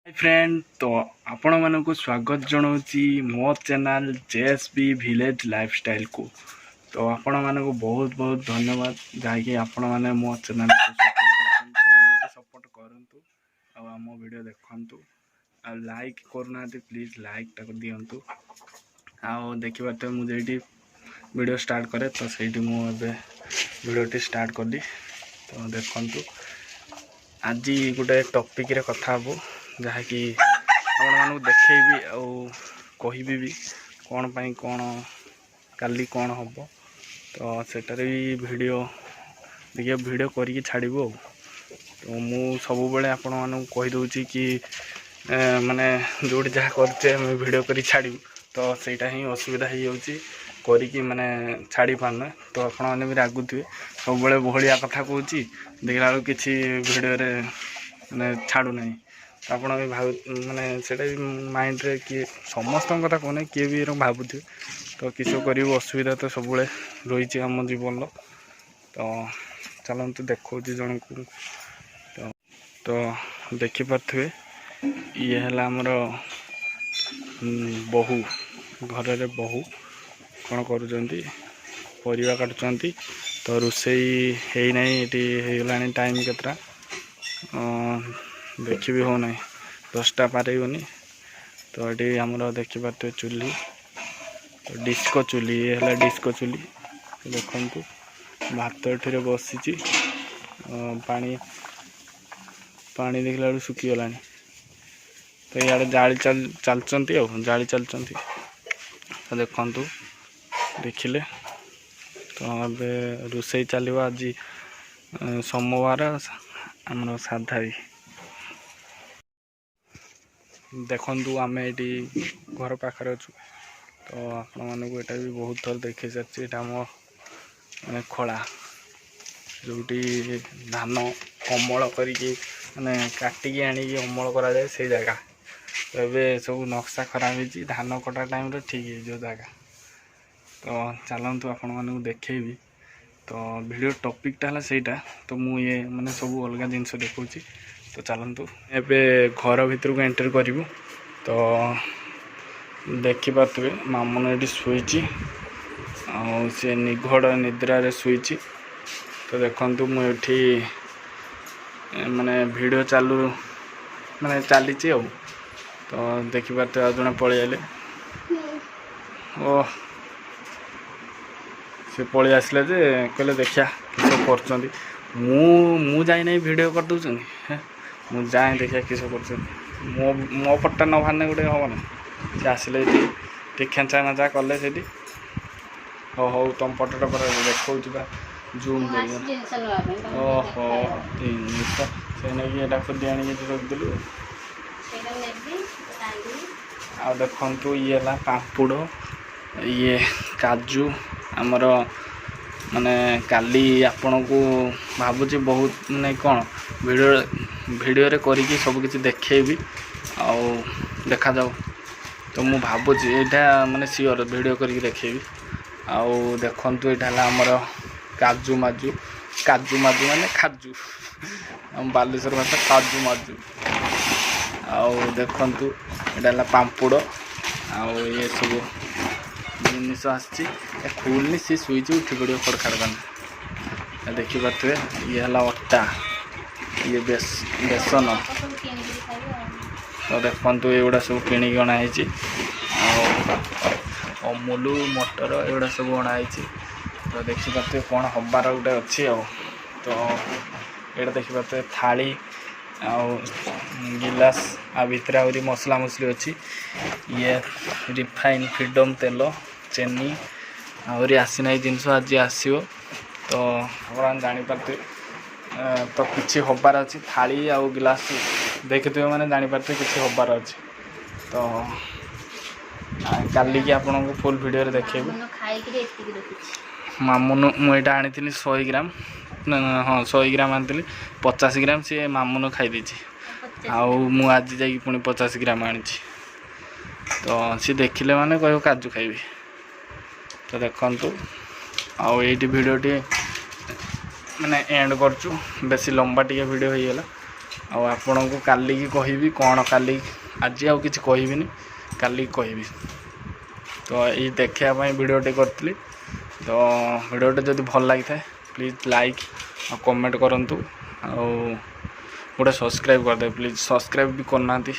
Hi friend, तो आपण मानक स्वागत जनाऊँगी मो चैनल जेएसबी विलेज लाइफस्टाइल को। तो आपण मानक बहुत बहुत धन्यवाद जहाँकि आपण मैंने मो चैनल को सपोर्ट करंतु आ मो वीडियो देखंतु आ लाइक करना प्लीज लाइक टाक दियंतु आ देखिबा तो मुझे वीडियो स्टार्ट करे तो सही मु वीडियो स्टार्ट करली। तो देखंतु आज गोटे टॉपिक रे कथा हबो जहाँकि आपको देखी कहबी भी कौन पाई कौन काली कौन हम तो सेटार भी वीडियो देखिए वीडियो करके छाड़ू। तो मु सब बेले आपण मानू कहीदे कि माने जोटी जहाँ करचे वीडियो करी छाड़ू तो सहीटा ही असुविधा हो माने छाड़ी पारना। तो आपण मैंने भी रागुवे सब बेले भलिया कथा कहूँ देखला किसी वीडियो रे माने छाड़ू ना आप माने सेटा भी माइंड रे किए समस्त कथा कहना किए भी भावुथे तो किस कर असुविधा तो सब रही आम जीवन। तो चलते देखा जन को तो देखिपे ये है आमर बहु घर रे बहु कौन करा काटुंट तो रोसई है ना टाइम केतरा देखी भी हो ना 10टा पारेगनी। तो ये आमर देखिपे चूल्ही तो डिस्को चूल्ही ये है डिस्को चूल्ही। तो देखु भात ये बसी पानी पानी देखला सुखीगला। तो इे जाली चलती जाली चलती तो देखु देखिले। तो अबे रोसई चलो आज सोमवार आमर साधा भी देखु आम ये घर पाखे अच्छु। तो आपण मानक यहाँ भी बहुत थर देखी सारी माने खोला जोटी धान अमल करिकी माने काटिकी आनिकी अमल करा जाए से जगह। तो ये सब नक्शा खराब हो धान कटा टाइम रे ठीक है जो जगह। तो चलतु आपण मानक देखेबी। तो वीडियो टॉपिकटा है सहीटा तो मु ये माने सब अलग जिनस देखा। तो चलतु एबे घर भीतर को एंटर करूँ। तो देखिपे मामन ये शुई सी निघड़ निद्रा रे शुई। तो देखु मुझे माने वीडियो चालू माने चली। तो देखिपे जड़े पलैले ओ से पलि आसले जे कहले देखिया किस कर मु जाए ना वीडियो कर दूसरी मु जाए देखिया किस कर मो मो पट्टा न बाहर गोटे हम ना सी आसिले ठीक खेचा मेचा कले से हो हो तुम पटटा पर देखा जूम कर ओहो जिनिस से नहीं खुदी आनी रखिदेलु। आ देखु ये है पांपुड़ ये काजू आमर माने काली आपण को भावुची बहुत माने कौन वीडियो रे करिकी सब किसी देखेबी आ देखा जाओ। तो मु भावुची यहाँ माने सियोर वीडियो करके देखेबी। आउ देखंतु यहाँ आमर काजू माजू माने खाजू हम बालेश्वर भाषा काजू माजू। आउ देखंतु यहाँ पांपुड़ आउ ये सब जिनिस आसी खुलनी सी सुईच उठी पड़ो खड़खाड़ देखिपे। ये है अटा ये बेसन। तो देखु एगुड़ा सब किणी अणाई अमूल मटर एगुड़ा सब अणाई। तो देखिपे कौन हबार गोटे अच्छी आ। तो ये देखिपे थाली गिलास आ भितर आहरी मसला मसली अच्छी। ये रिफाइन फ्रीडम तेल चेनी आहरी आसीना जिनस आज आसो। तो आप जापारे तो किसी हबार अच्छी थाली आउ गिलास देखिए मैंने जापारे किसी हबार अच्छी। तो काली की आपन को फुल वीडियो देखेबी। मामुन मुझे आनी 100 ग्राम हाँ 100 ग्राम आनी 50 ग्राम सी मामुन खाई आउ मु आज जा पुणी 50 ग्राम आनी। तो सी देखिले माने कह काजू खाइबी। तो देखंतु आउ ये वीडियो टी माने एंड करचु बेसी लंबा टी वीडियो हो गला। ଆଉ ଆପଣଙ୍କୁ କାଲିକି କହିବି କ'ଣ କାଲି ଆଜି ଆଉ କିଛି କହିବିନି କାଲିକି କହିବି। ତ ଏଇ ଦେଖିବା ପାଇଁ ଭିଡ଼ିଓଟି କରିଥିଲି। ତ ଭିଡ଼ିଓଟି ଯଦି ଭଲ ଲାଗିଥାଏ ପ୍ଲିଜ୍ ଲାଇକ୍ ଆଉ କମେଣ୍ଟ କରନ୍ତୁ ଆଉ ଗୋଟେ ସବସ୍କ୍ରାଇବ୍ କରିଦେବେ ପ୍ଲିଜ୍। ସବସ୍କ୍ରାଇବ୍ ବି କରୁନାହାନ୍ତି